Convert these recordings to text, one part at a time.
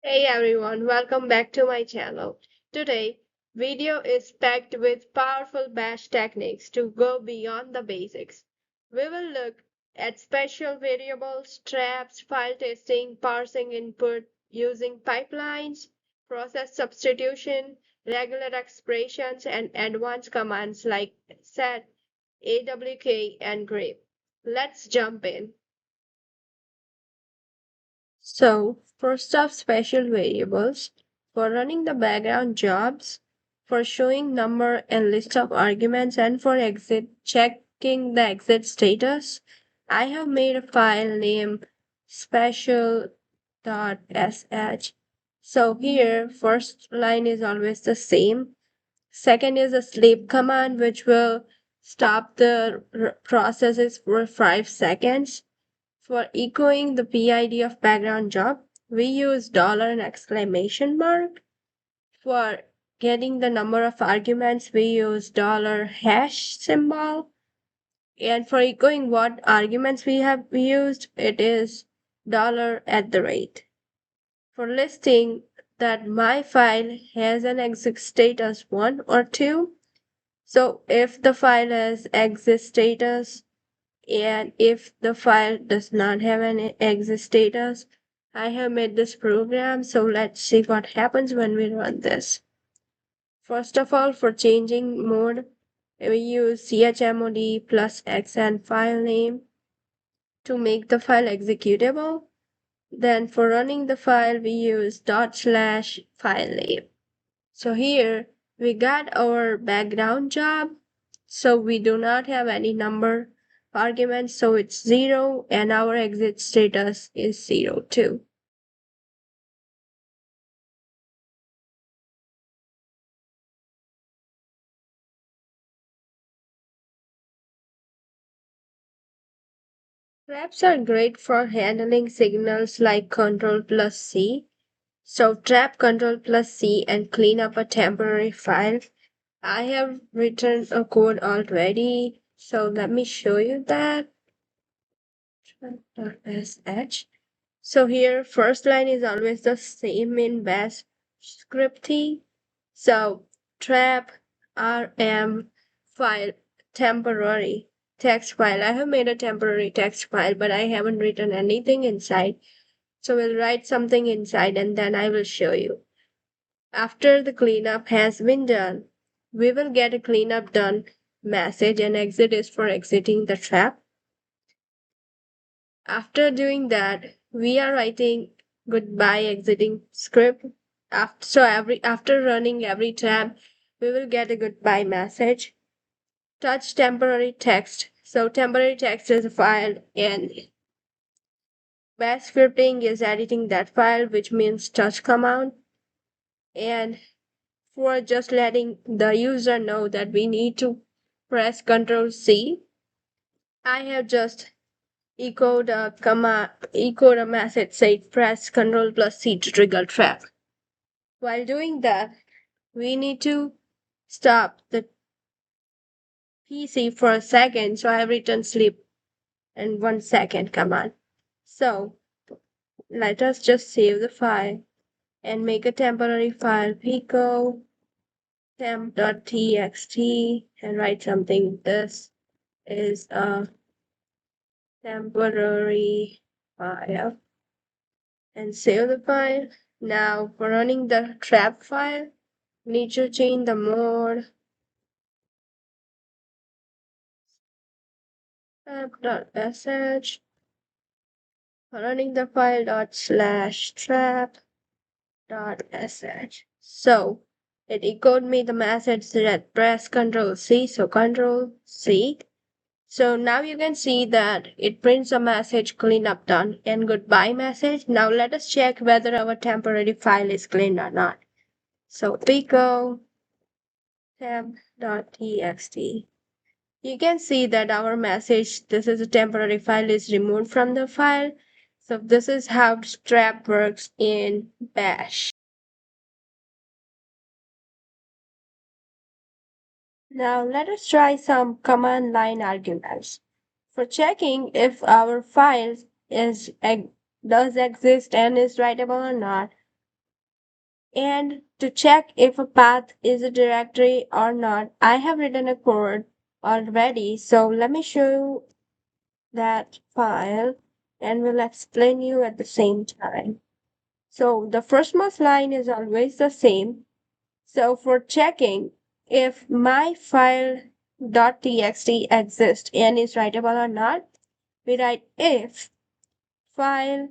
Hey everyone, welcome back to my channel. Today, video is packed with powerful bash techniques to go beyond the basics. We will look at special variables, traps, file testing, parsing input using pipelines, process substitution, regular expressions, and advanced commands like set, awk, and grep. Let's jump in. So, first off, special variables for running the background jobs, for showing number and list of arguments, and for exit checking the exit status. I have made a file named special.sh. So here, first line is always the same. Second is a sleep command, which will stop the processes for 5 seconds. For echoing the PID of background job, we use dollar and exclamation mark. For getting the number of arguments, we use dollar hash symbol. And for echoing what arguments we have used, it is dollar at the rate. For listing that my file has an exit status 1 or 2, so if the file has exit status and if the file does not have an exit status, I have made this program, so let's see what happens when we run this. First of all, for changing mode, we use chmod plus x and file name to make the file executable. Then for running the file, we use /file name. So here we got our background job. So we do not have any number arguments, so it's 0 and our exit status is 0 too. Traps are great for handling signals like Control plus C. So trap Control plus C and clean up a temporary file. I have written a code already, so let me show you that. Trap.sh. So here, first line is always the same in bash scripty. So trap rm file temporary text file. I have made a temporary text file, but I haven't written anything inside. So we'll write something inside and then I will show you. After the cleanup has been done, we will get a cleanup done message, and exit is for exiting the trap. After doing that, we are writing goodbye exiting script. After running every tab, we will get a goodbye message. Touch temporary text. So temporary text is a file, and bash scripting is editing that file, which means touch command. And for just letting the user know that we need to press Ctrl C, I have just echoed a message saying press Ctrl plus C to trigger trap. While doing that, we need to stop the PC for a second, so I have written sleep and 1 second command. So let us just save the file and make a temporary file pico temp.txt and write something. This is a temporary file and save the file. Now for running the trap file, need to change the mode trap.sh. For running the file ./trap.sh. So it echoed me the message that press Ctrl C, so Ctrl C. So now you can see that it prints a message cleanup done and goodbye message. Now let us check whether our temporary file is cleaned or not. So pico temp.txt. You can see that our message, this is a temporary file, is removed from the file. So this is how trap works in bash. Now let us try some command line arguments. For checking if our file does exist and is writable or not, And to check if a path is a directory or not, I have written a code already. So let me show you that file and will explain you at the same time. So the firstmost line is always the same. So for checking if my file.txt exists and is writable or not, we write if file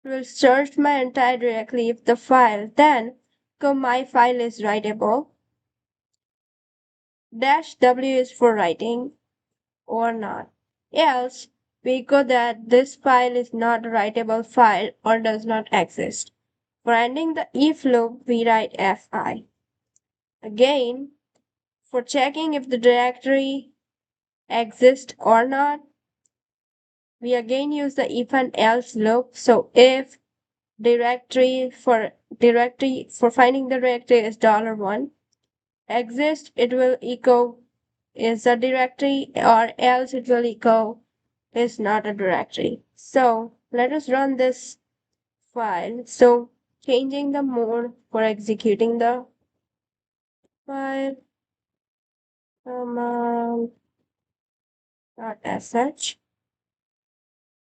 will search my entire directory if the file, then my file is writable. Dash W is for writing or not. Else, we go that this file is not a writable file or does not exist. For ending the if loop, we write fi. Again, for checking if the directory exists or not, we again use the if and else loop. So if directory for finding the directory is $1 exist, it will echo is a directory, or else it will echo is not a directory. So let us run this file. So changing the mode for executing the file command .sh.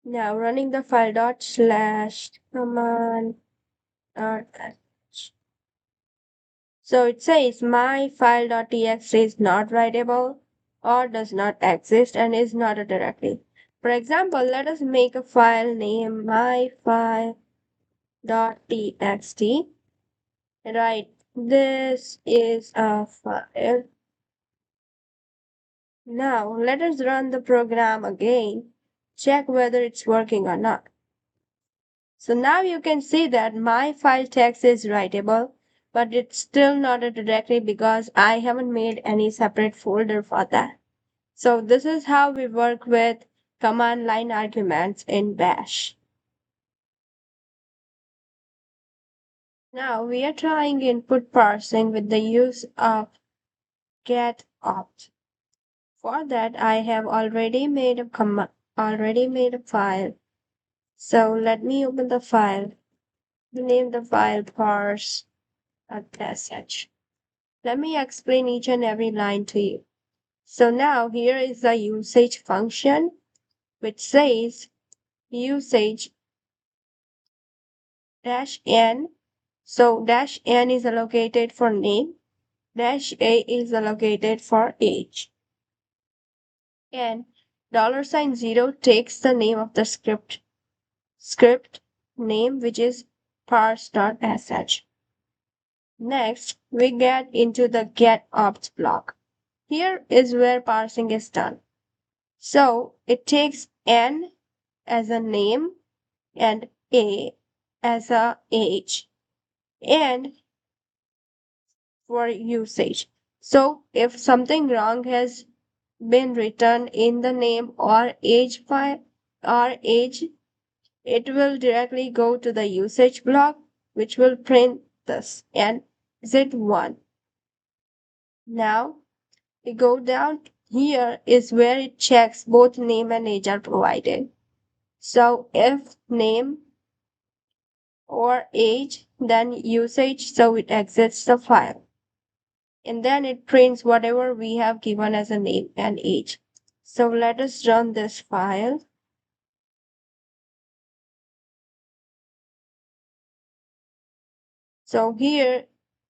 Now running the file ./command .sh. So it says my file.txt is not writable or does not exist and is not a directory. For example, let us make a file name myfile.txt. Right, this is a file. Now let us run the program again, check whether it's working or not. So now you can see that my file text is writable, but it's still not a directory because I haven't made any separate folder for that. So this is how we work with command line arguments in Bash. Now we are trying input parsing with the use of get opt. For that I have already made a file. So let me open the file. Name the file parse.sh. Let me explain each and every line to you. So now here is the usage function, which says usage -n. So -n is allocated for name, -a is allocated for age. And $0 takes the name of the script name, which is parse.sh. Next, we get into the get opt block. Here is where parsing is done. So it takes n as a name and a as a age and for usage. So if something wrong has been written in the name or age file or age, it will directly go to the usage block, which will print this and Z1. Now we go down. Here is where it checks both name and age are provided. So if name or age, then usage, so it exits the file. And then it prints whatever we have given as a name and age. So let us run this file. So here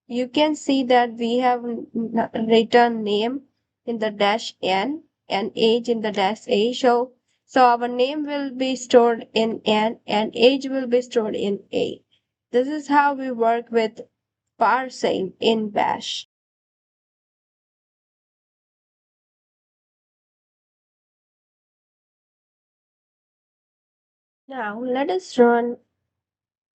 you can see that we have written name in the -n and age in the -a. So our name will be stored in n and age will be stored in a. This is how we work with parsing in Bash. Now let us run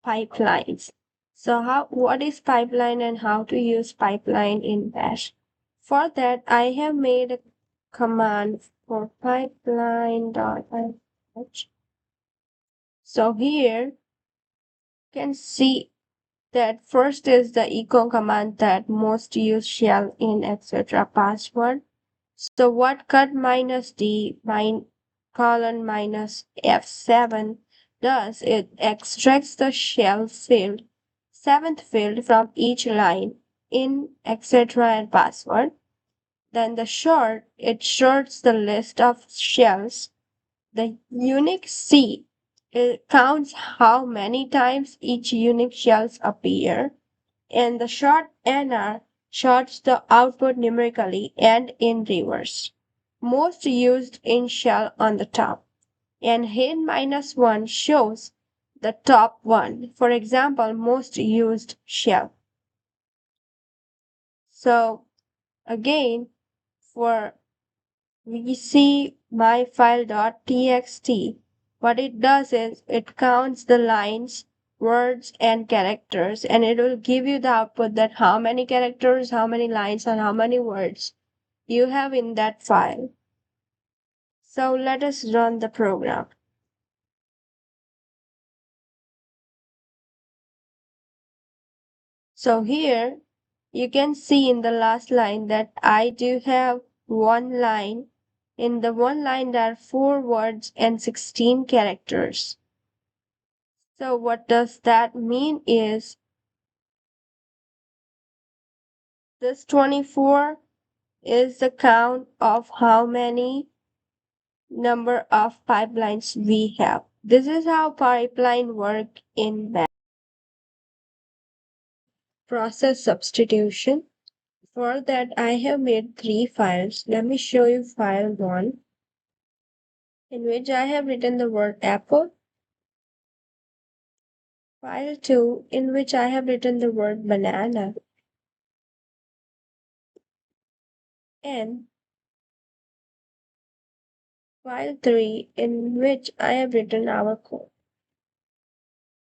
pipelines. So what is pipeline and how to use pipeline in Bash? For that, I have made a command for pipeline.sh. So here you can see that first is the echo command that most used shell in etc. password. So what cut -d colon -f7 does, it extracts the shell field seventh field from each line in etc. and password. Then the short, it shorts the list of shells. The unique C, it counts how many times each unique shells appear. And the short NR shorts the output numerically and in reverse. Most used in shell on the top. And hidden -1 shows the top one. For example, most used shell. So again, for we see myfile.txt, what it does is it counts the lines, words, and characters, and it will give you the output that how many characters, how many lines, and how many words you have in that file. So let us run the program. So here you can see in the last line that I do have one line. In the one line there are 4 words and 16 characters. So what does that mean is this 24 is the count of how many number of pipelines we have. This is how pipeline work in bash. Process substitution. For that I have made 3 files. Let me show you file 1 in which I have written the word apple. File 2 in which I have written the word banana. And file 3 in which I have written our code.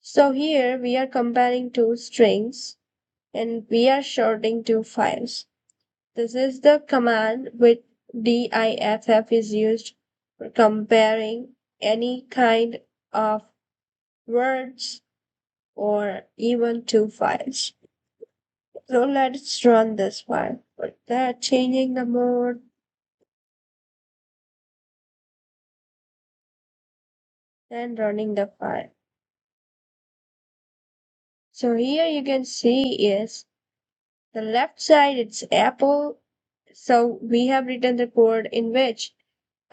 So here we are comparing two strings and we are shorting two files. This is the command which diff is used for comparing any kind of words or even two files. So let's run this file. For that, changing the mode. And running the file. So here you can see is the left side it's apple. So we have written the code in which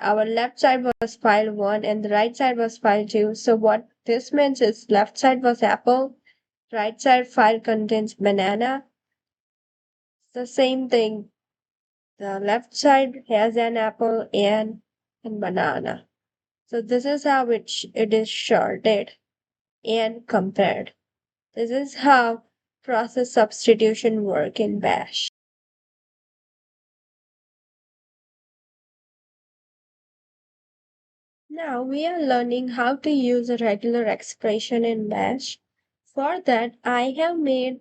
our left side was file 1 and the right side was file 2. So what this means is left side was apple, right side file contains banana. The same thing. The left side has an apple and banana. So this is how it is shorted and compared. This is how process substitution work in bash. Now we are learning how to use a regular expression in bash. For that I have made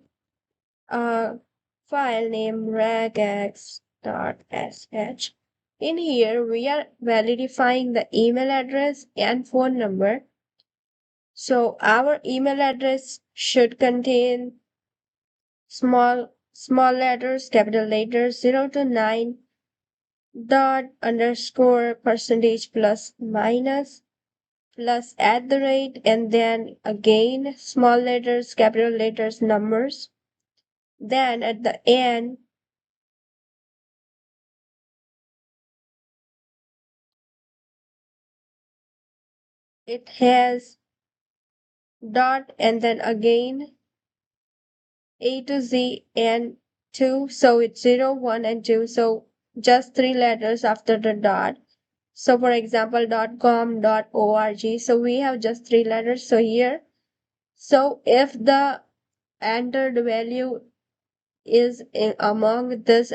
a file named regex.sh. In here we are validifying the email address and phone number. So our email address should contain small letters, capital letters 0 to 9 dot underscore percentage plus minus plus at the rate and then again small letters, capital letters, numbers. Then at the end it has dot and then again A to Z and 2. So it's 0, 1 and 2. So just 3 letters after the dot. So for example, .com, .org. So we have just 3 letters. So here, so if the entered value is among this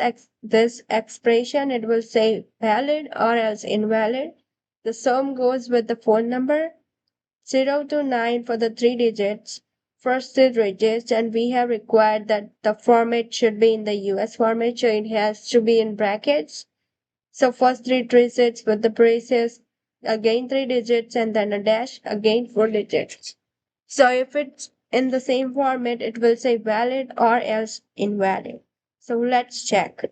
expression, it will say valid or else invalid. The sum goes with the phone number 0 to 9 for the 3 digits, first 3 digits, and we have required that the format should be in the US format, so it has to be in brackets. So first 3 digits with the braces, again 3 digits, and then a dash, again 4 digits. So if it's in the same format, it will say valid or else invalid. So let's check.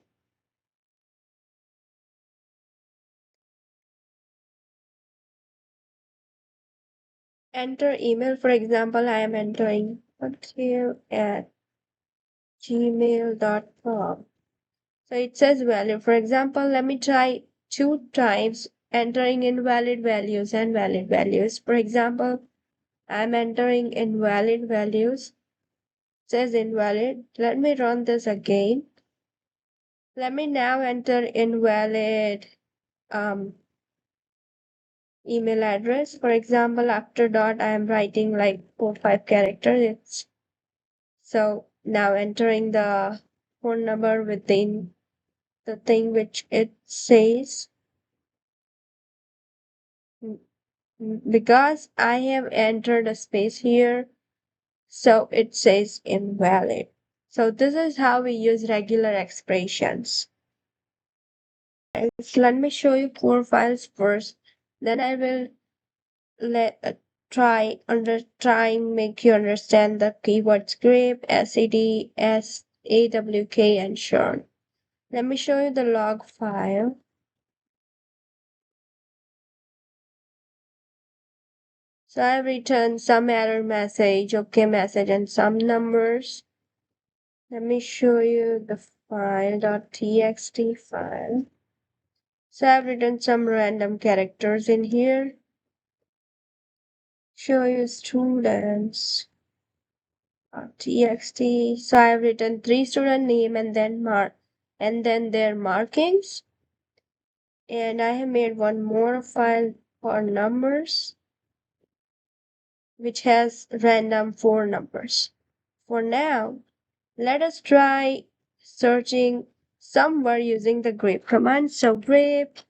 Enter email. For example, I am entering until@gmail.com. So it says value. For example, let me try 2 times entering invalid values and valid values. For example, I'm entering invalid values. It says invalid. Let me run this again. Let me now enter invalid email address. For example, after dot, I am writing like 4-5 characters. So now entering the phone number within the thing which it says. Because I have entered a space here, so it says invalid. So this is how we use regular expressions. So let me show you 4 files first. Then I will try and make you understand the keywords grep, sed, awk, and churn. Let me show you the log file. So I've returned some error message, okay message, and some numbers. Let me show you the file .txt file. So I've written some random characters in here. Show you students .txt. So I've written 3 student name and then their markings. And I have made one more file for numbers, which has random 4 numbers. For now, let us try searching somewhere using the grep command. So grep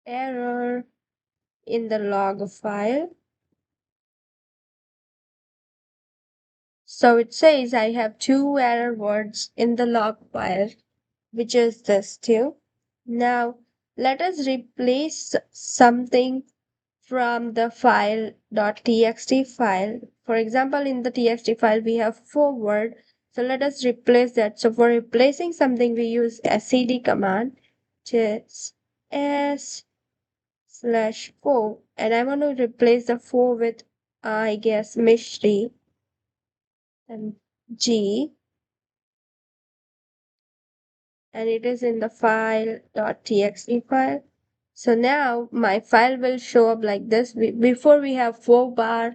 error in the log file. So it says I have 2 error words in the log file, which is this 2. Now let us replace something from the file .txt file. For example, in the txt file we have 4 words. So let us replace that. So for replacing something we use sed command, which is s/4, and I want to replace the 4 with I guess Mishri and G, and it is in the file .txt file. So now my file will show up like this. Before we have 4 bar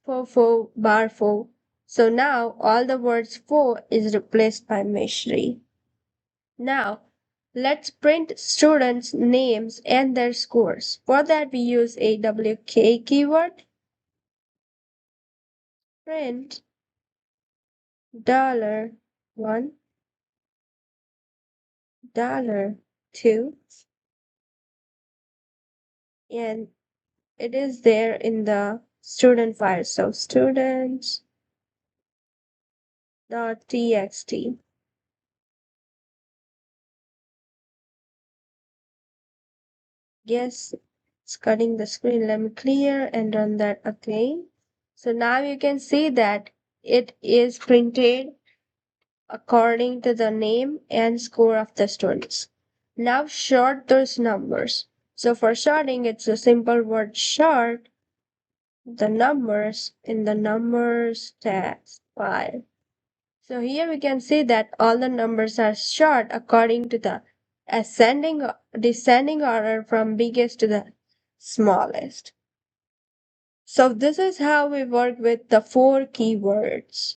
4 4 bar 4. So now all the words 4 is replaced by Mishri. Now let's print students' names and their scores. For that we use awk keyword. Print $1, $2, and it is there in the student file. So students.txt. Yes, it's cutting the screen. Let me clear and run that again. So now you can see that it is printed according to the name and score of the students. Now sort those numbers. So for sorting, it's a simple word sort the numbers in the numbers text file. So here we can see that all the numbers are short according to the descending order from biggest to the smallest. So this is how we work with the 4 keywords.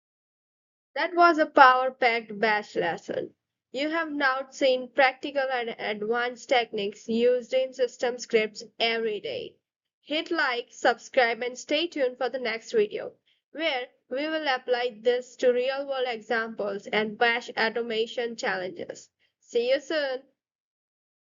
That was a power-packed bash lesson. You have now seen practical and advanced techniques used in system scripts every day. Hit like, subscribe, and stay tuned for the next video, where we will apply this to real-world examples and bash automation challenges. See you soon!